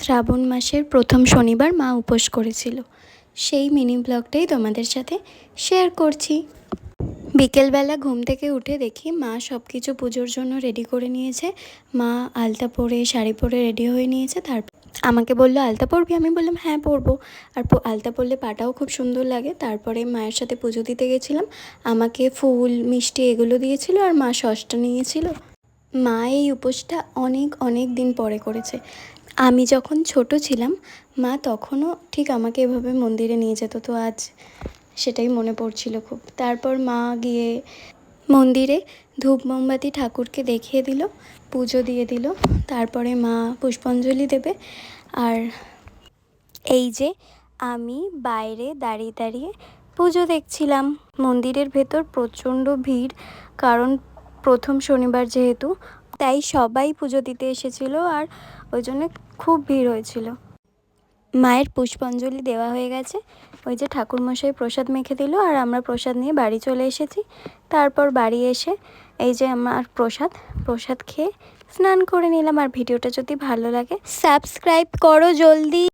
শ্রাবণ মাসের প্রথম শনিবার মা উপোস করেছিল, সেই মিনি ব্লগটাই তোমাদের সাথে শেয়ার করছি। বিকেলবেলা ঘুম থেকে উঠে দেখি মা সব কিছু পুজোর জন্য রেডি করে নিয়েছে। মা আলতা পরে শাড়ি পরে রেডি হয়ে নিয়েছে। তারপর আমাকে বললো আলতা পরবি, আমি বললাম হ্যাঁ পরবো। আর আলতা পরলে পাটাও খুব সুন্দর লাগে। তারপরে মায়ের সাথে পুজো দিতে গেছিলাম, আমাকে ফুল মিষ্টি এগুলো দিয়েছিল আর মা সসটা নিয়েছিল। মা এই উপোসটা অনেক অনেক দিন পরে করেছে। আমি যখন ছোট ছিলাম মা তখনও ঠিক আমাকে এভাবে মন্দিরে নিয়ে যেত, তো আজ সেটাই মনে পড়ছিল খুব। তারপর মা গিয়ে মন্দিরে ধূপ মোমবাতি ঠাকুরকে দেখিয়ে দিল, পুজো দিয়ে দিল। তারপরে মা পুষ্পাঞ্জলি দেবে। আর এই যে আমি বাইরে দাঁড়িয়ে দাঁড়িয়ে পুজো দেখছিলাম। মন্দিরের ভেতর প্রচণ্ড ভিড়, কারণ প্রথম শনিবার যেহেতু, তাই সবাই পুজো দিতে এসেছিল আর ওই জন্য খুব ভিড় হয়েছিল। মায়ের পুষ্পাঞ্জলি দেওয়া হয়ে গেছে, ওই যে ঠাকুরমশাই প্রসাদ মেখে দিল আর আমরা প্রসাদ নিয়ে বাড়ি চলে এসেছি। তারপর বাড়ি এসে এই যে আমার প্রসাদ খেয়ে স্নান করে নিলাম। আর ভিডিওটা যদি ভালো লাগে সাবস্ক্রাইব করো জলদি।